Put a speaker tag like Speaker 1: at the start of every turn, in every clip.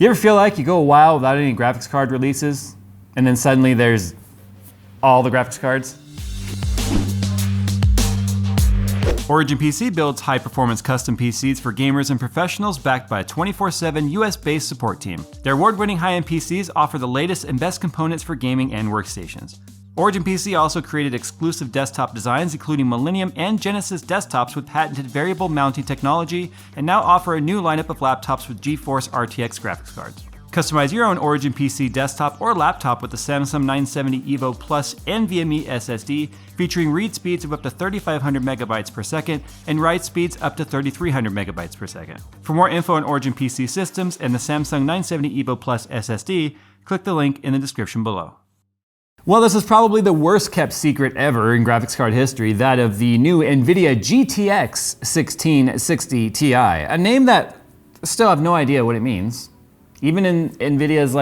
Speaker 1: You ever feel like you go a while without any graphics card releases, and then suddenly there's all the graphics cards? Origin PC builds high-performance custom PCs for gamers and professionals backed by a 24/7 US-based support team. Their award-winning high-end PCs offer the latest and best components for gaming and workstations. Origin PC also created exclusive desktop designs including Millennium and Genesis desktops with patented variable mounting technology, and now offer a new lineup of laptops with GeForce RTX graphics cards. Customize your own Origin PC desktop or laptop with the Samsung 970 EVO Plus NVMe SSD, featuring read speeds of up to 3,500 megabytes per second and write speeds up to 3,300 megabytes per second. For more info on Origin PC systems and the Samsung 970 EVO Plus SSD, click the link in the description below. Well, this is probably the worst kept secret ever in graphics card history, that of the new NVIDIA GTX 1660 Ti, a name that I still have no idea what it means. Even in NVIDIA's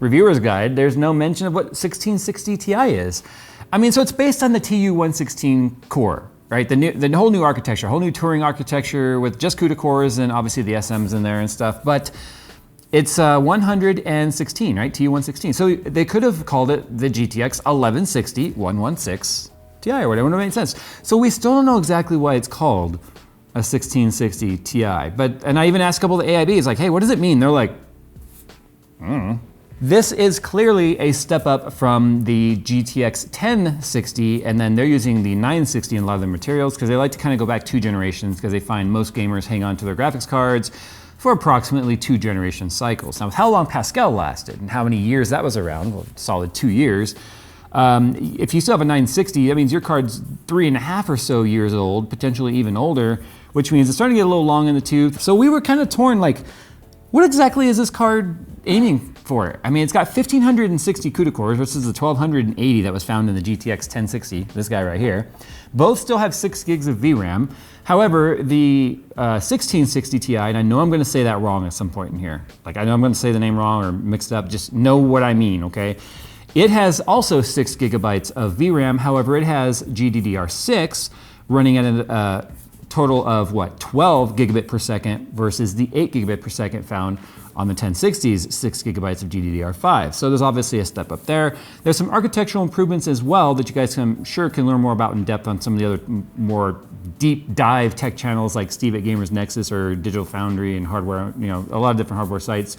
Speaker 1: reviewer's guide, there's no mention of what 1660 Ti is. I mean, so it's based on the TU-116 core, right? The whole new architecture, whole new Turing architecture with just CUDA cores and obviously the SMs in there and stuff, but it's 116, right? TU-116. So they could have called it the GTX 1160 116 Ti or whatever, it would make sense. So we still don't know exactly why it's called a 1660 Ti. And I even asked a couple of the AIBs, like, hey, what does it mean? They're like, I don't know. This is clearly a step up from the GTX 1060, and then they're using the 960 in a lot of the materials because they like to kind of go back 2 generations because they find most gamers hang on to their graphics cards for approximately 2 generation cycles. Now, with how long Pascal lasted and how many years that was around, well, solid 2 years, if you still have a 960, that means your card's 3.5 or so years old, potentially even older, which means it's starting to get a little long in the tooth. So we were kind of torn, like, what exactly is this card aiming for? I mean, it's got 1,560 CUDA cores versus the 1,280 that was found in the GTX 1060, this guy right here. Both still have 6 gigs of VRAM. However, the 1660 Ti, and I know I'm gonna say that wrong at some point in here. Like, I know I'm gonna say the name wrong or mix it up, just know what I mean, okay? It has also 6 gigabytes of VRAM. However, it has GDDR6 running at a total of 12 gigabit per second versus the 8 gigabit per second found on the 1060's 6 gigabytes of GDDR5. So there's obviously a step up there. There's some architectural improvements as well that you guys can learn more about in depth on some of the other more deep dive tech channels like Steve at Gamers Nexus or Digital Foundry and hardware, a lot of different hardware sites.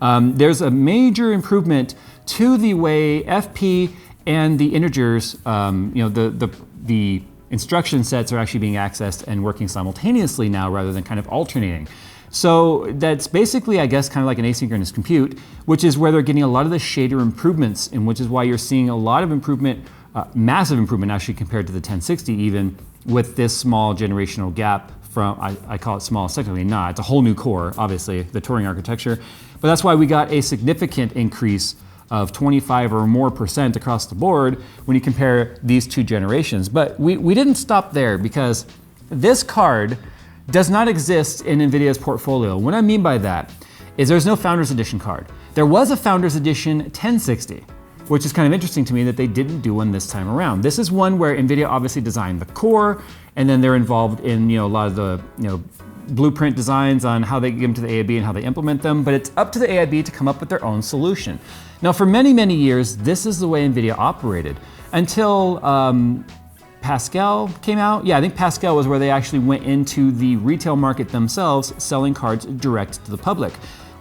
Speaker 1: There's a major improvement to the way FP and the integers, the instruction sets are actually being accessed and working simultaneously now rather than kind of alternating. So that's basically, I guess, kind of like an asynchronous compute, which is where they're getting a lot of the shader improvements, and which is why you're seeing a lot of improvement, massive improvement actually compared to the 1060 even, with this small generational gap from, I call it small, it's technically not, it's a whole new core, obviously, the Turing architecture. But that's why we got a significant increase of 25% or more across the board when you compare these 2 generations. But we didn't stop there because this card does not exist in NVIDIA's portfolio. What I mean by that is there's no Founders Edition card. There was a Founders Edition 1060, which is kind of interesting to me that they didn't do one this time around. This is one where NVIDIA obviously designed the core, and then they're involved in a lot of the blueprint designs on how they give them to the AIB and how they implement them, but it's up to the AIB to come up with their own solution. Now, for many, many years, this is the way NVIDIA operated until Pascal came out. Yeah, I think Pascal was where they actually went into the retail market themselves, selling cards direct to the public.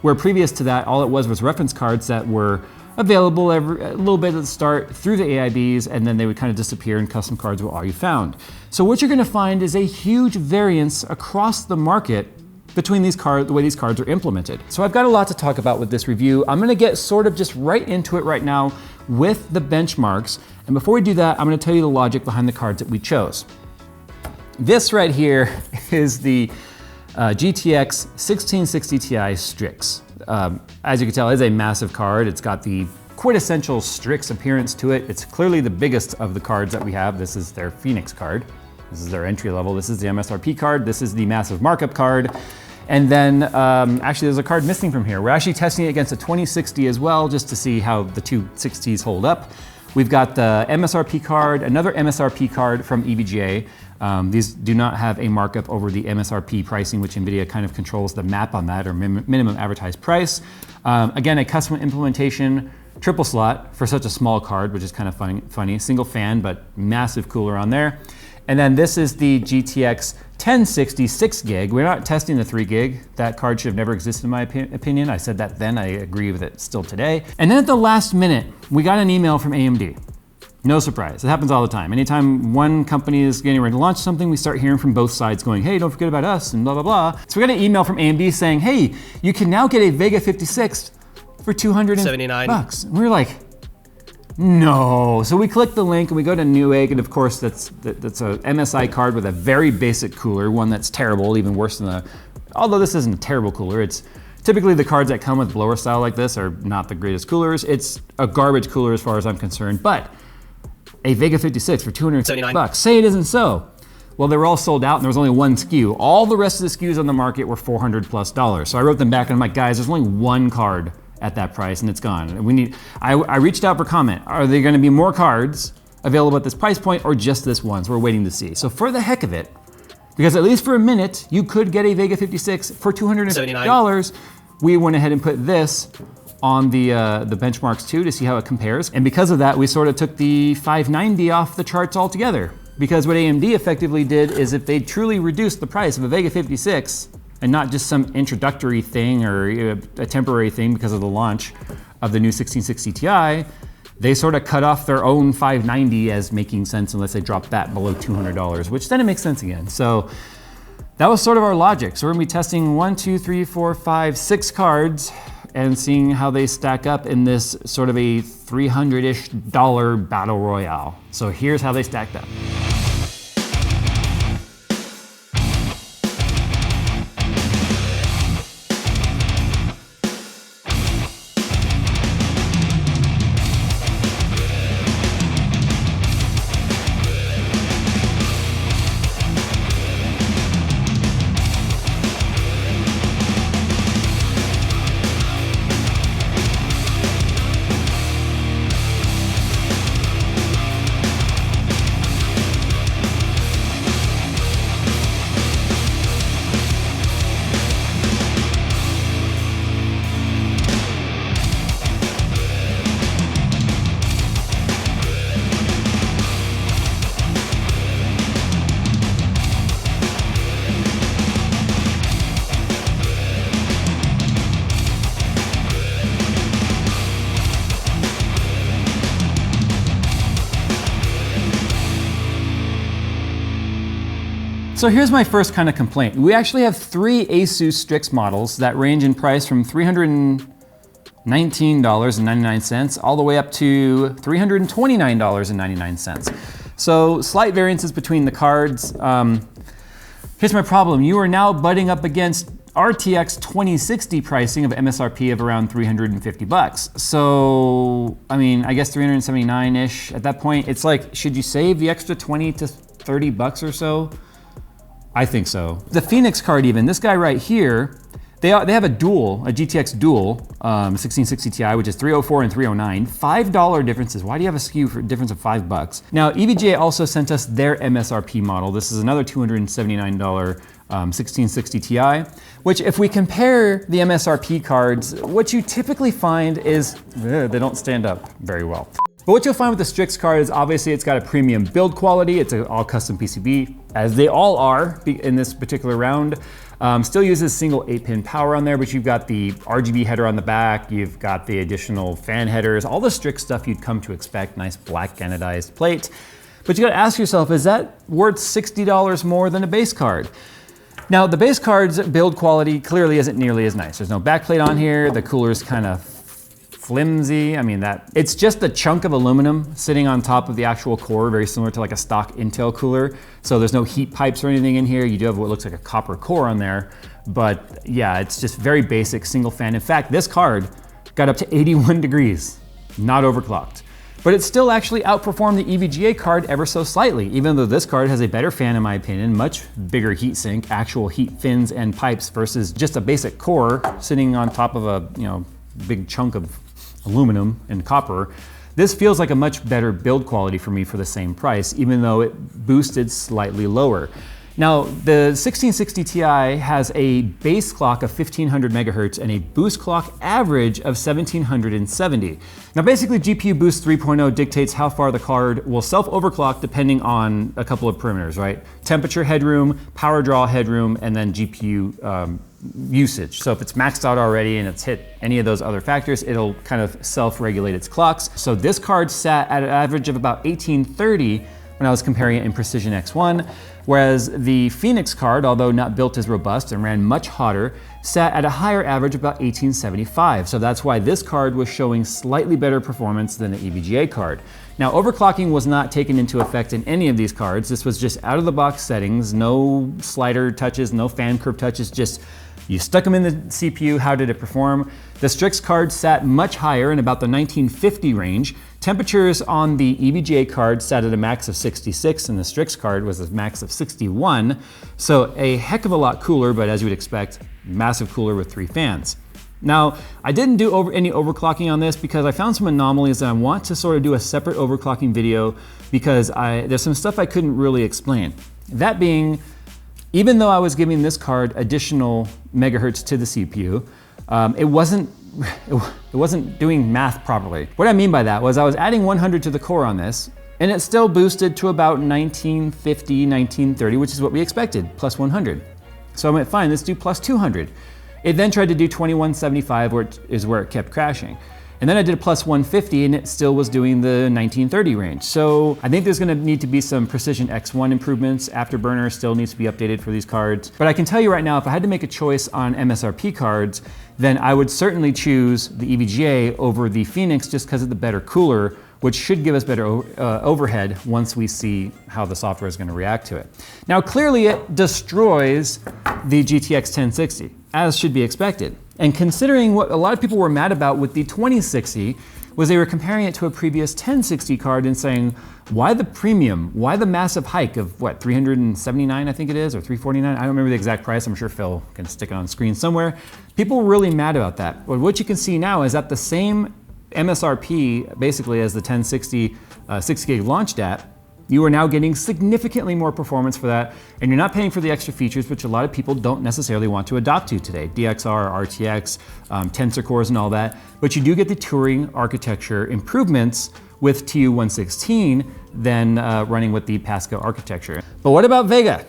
Speaker 1: Where previous to that, all it was reference cards that were available a little bit at the start through the AIBs, and then they would kind of disappear and custom cards were all you found. So what you're gonna find is a huge variance across the market between these cards, the way these cards are implemented. So I've got a lot to talk about with this review. I'm gonna get sort of just right into it right now with the benchmarks. And before we do that, I'm gonna tell you the logic behind the cards that we chose. This right here is the GTX 1660 Ti Strix. As you can tell, it's a massive card. It's got the quintessential Strix appearance to it. It's clearly the biggest of the cards that we have. This is their Phoenix card. This is their entry level. This is the MSRP card. This is the massive markup card. And then actually there's a card missing from here. We're actually testing it against a 2060 as well, just to see how the two 60s hold up. We've got the MSRP card, another MSRP card from EVGA. These do not have a markup over the MSRP pricing, which NVIDIA kind of controls the map on that, or minimum advertised price. Again, a custom implementation, triple slot for such a small card, which is kind of funny. Single fan, but massive cooler on there. And then this is the GTX 1060 6 gig. We're not testing the 3 gig. That card should have never existed in my opinion. I said that then, I agree with it still today. And then at the last minute, we got an email from AMD. No surprise, it happens all the time. Anytime one company is getting ready to launch something, we start hearing from both sides going, hey, don't forget about us, and blah, blah, blah. So we got an email from AMD saying, hey, you can now get a Vega 56 for $279. And we were like, no. So we click the link and we go to Newegg, and of course that's a MSI card with a very basic cooler, one that's terrible, even worse than although this isn't a terrible cooler, it's typically the cards that come with blower style like this are not the greatest coolers. It's a garbage cooler as far as I'm concerned, but a Vega 56 for $279. Say it isn't so. Well, they were all sold out and there was only one SKU. All the rest of the SKUs on the market were $400+. So I wrote them back and I'm like, guys, there's only one card at that price and it's gone. I reached out for comment. Are there gonna be more cards available at this price point or just this one? So we're waiting to see. So for the heck of it, because at least for a minute, you could get a Vega 56 for $279, we went ahead and put this on the benchmarks too to see how it compares. And because of that, we sort of took the 590 off the charts altogether. Because what AMD effectively did is if they truly reduced the price of a Vega 56 and not just some introductory thing or a temporary thing because of the launch of the new 1660 Ti, they sort of cut off their own 590 as making sense unless they drop that below $200, which then it makes sense again. So that was sort of our logic. So we're gonna be testing 1, 2, 3, 4, 5, 6 cards and seeing how they stack up in this sort of a $300-ish battle royale. So here's how they stacked up. So here's my first kind of complaint. We actually have 3 Asus Strix models that range in price from $319.99 all the way up to $329.99. So slight variances between the cards. Here's my problem. You are now butting up against RTX 2060 pricing of MSRP of around $350. So, I mean, I guess 379-ish at that point. It's like, should you save the extra 20 to 30 bucks or so? I think so. The Phoenix card even, this guy right here, they have a GTX dual, 1660 Ti, which is 304 and 309, $5 differences. Why do you have a SKU for a difference of $5? Now, EVGA also sent us their MSRP model. This is another $279 1660 Ti, which if we compare the MSRP cards, what you typically find is they don't stand up very well. But what you'll find with the Strix card is obviously it's got a premium build quality. It's an all custom PCB, as they all are in this particular round. Still uses single 8-pin power on there, but you've got the RGB header on the back. You've got the additional fan headers, all the Strix stuff you'd come to expect. Nice black anodized plate. But you gotta ask yourself, is that worth $60 more than a base card? Now, the base card's build quality clearly isn't nearly as nice. There's no backplate on here. The cooler's kind of flimsy. I mean, it's just a chunk of aluminum sitting on top of the actual core, very similar to like a stock Intel cooler. So there's no heat pipes or anything in here. You do have what looks like a copper core on there, but yeah, it's just very basic single fan. In fact, this card got up to 81 degrees, not overclocked. But it still actually outperformed the EVGA card ever so slightly, even though this card has a better fan in my opinion, much bigger heat sink, actual heat fins and pipes versus just a basic core sitting on top of a big chunk of aluminum and copper. This feels like a much better build quality for me for the same price, even though it boosted slightly lower. Now, the 1660 Ti has a base clock of 1500 megahertz and a boost clock average of 1770. Now, basically, GPU Boost 3.0 dictates how far the card will self-overclock depending on a couple of parameters, right? Temperature headroom, power draw headroom, and then GPU usage. So if it's maxed out already and it's hit any of those other factors, it'll kind of self-regulate its clocks. So this card sat at an average of about 1830 when I was comparing it in Precision X1, whereas the Phoenix card, although not built as robust and ran much hotter, sat at a higher average of about 1875. So that's why this card was showing slightly better performance than the EVGA card. Now, overclocking was not taken into effect in any of these cards. This was just out of the box settings, no slider touches, no fan curve touches, just you stuck them in the CPU, how did it perform? The Strix card sat much higher in about the 1950 range. Temperatures on the EVGA card sat at a max of 66 and the Strix card was a max of 61. So a heck of a lot cooler, but as you would expect, massive cooler with 3 fans. Now, I didn't do any overclocking on this because I found some anomalies and I want to sort of do a separate overclocking video because there's some stuff I couldn't really explain. That being, even though I was giving this card additional megahertz to the CPU, it wasn't doing math properly. What I mean by that was I was adding 100 to the core on this, and it still boosted to about 1950, 1930, which is what we expected, plus 100. So I went, fine, let's do plus 200. It then tried to do 2175, where it kept crashing. And then I did a plus 150 and it still was doing the 1930 range. So I think there's gonna need to be some Precision X1 improvements. Afterburner still needs to be updated for these cards. But I can tell you right now, if I had to make a choice on MSRP cards, then I would certainly choose the EVGA over the Phoenix just because of the better cooler, which should give us better overhead once we see how the software is gonna react to it. Now, clearly it destroys the GTX 1060, as should be expected. And considering what a lot of people were mad about with the 2060 was they were comparing it to a previous 1060 card and saying, why the premium? Why the massive hike of what, 379 I think it is, or 349? I don't remember the exact price. I'm sure Phil can stick it on screen somewhere. People were really mad about that. But what you can see now is that the same MSRP, basically as the 1060 6 gig launched at, you are now getting significantly more performance for that, and you're not paying for the extra features, which a lot of people don't necessarily want to adopt to today. DXR, RTX, tensor cores and all that, but you do get the Turing architecture improvements with TU116 than running with the Pascal architecture. But what about Vega?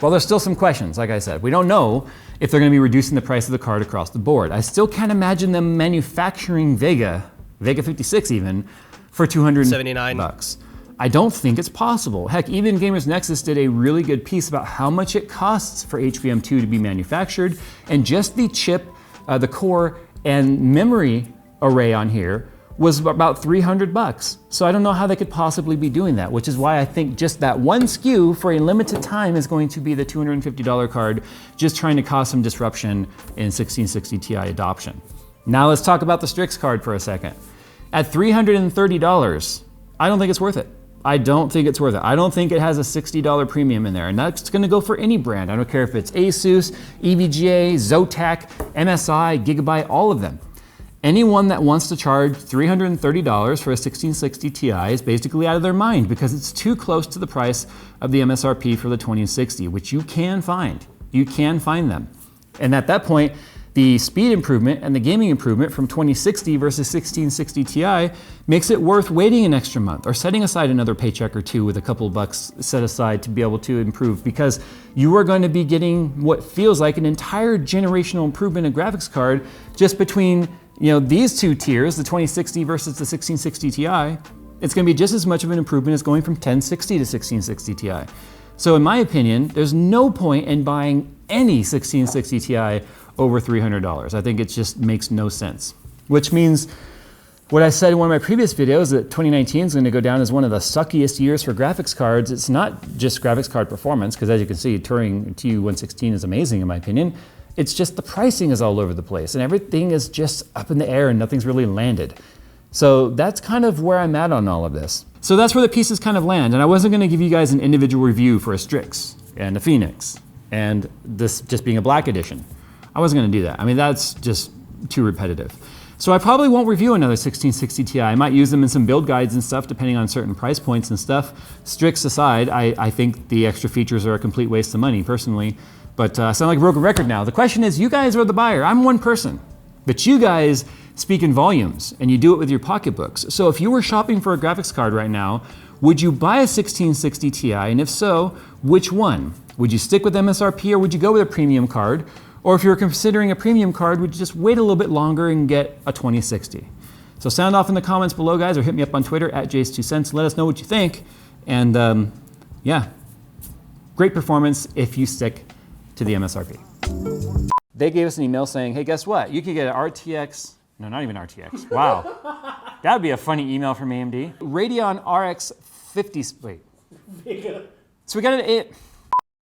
Speaker 1: Well, there's still some questions, like I said. We don't know if they're gonna be reducing the price of the card across the board. I still can't imagine them manufacturing Vega 56 even, for 279 bucks. I don't think it's possible. Heck, even Gamers Nexus did a really good piece about how much it costs for HBM2 to be manufactured, and just the chip, the core, and memory array on here was about 300 bucks. So I don't know how they could possibly be doing that, which is why I think just that one SKU for a limited time is going to be the $250 card, just trying to cause some disruption in 1660 Ti adoption. Now let's talk about the Strix card for a second. At $330, I don't think it's worth it. I don't think it's worth it. I don't think it has a $60 premium in there, and that's gonna go for any brand. I don't care if it's Asus, EVGA, Zotac, MSI, Gigabyte, all of them. Anyone that wants to charge $330 for a 1660 Ti is basically out of their mind because it's too close to the price of the MSRP for the 2060, which you can find. You can find them. And at that point, the speed improvement and the gaming improvement from 2060 versus 1660 Ti makes it worth waiting an extra month or setting aside another paycheck or two with a couple of bucks set aside to be able to improve, because you are going to be getting what feels like an entire generational improvement in graphics card just between these two tiers, the 2060 versus the 1660 Ti. It's going to be just as much of an improvement as going from 1060 to 1660 Ti. So in my opinion, there's no point in buying any 1660 Ti over $300. I think it just makes no sense. Which means what I said in one of my previous videos, that 2019 is going to go down as one of the suckiest years for graphics cards. It's not just graphics card performance, because as you can see, Turing TU116 is amazing in my opinion. It's just the pricing is all over the place and everything is just up in the air and nothing's really landed. So that's kind of where I'm at on all of this. So that's where the pieces kind of land, and I wasn't going to give you guys an individual review for a Strix and a Phoenix and this just being a black edition. I wasn't going to do that. I mean, that's just too repetitive. So I probably won't review another 1660 Ti. I might use them in some build guides and stuff, depending on certain price points and stuff. Strix aside, I think the extra features are a complete waste of money, personally. But I sound like a broken record now. The question is, you guys are the buyer. I'm one person. But you guys speak in volumes, and you do it with your pocketbooks. So if you were shopping for a graphics card right now, would you buy a 1660 Ti? And if so, which one? Would you stick with MSRP, or would you go with a premium card? Or if you're considering a premium card, would you just wait a little bit longer and get a 2060? So sound off in the comments below, guys, or hit me up on Twitter at Jayztwocents. Let us know what you think. And yeah, great performance if you stick to the MSRP. They gave us an email saying, hey, guess what? You could get an RTX, no, not even RTX. Wow. That would be a funny email from AMD. Radeon RX 50, wait. So we got an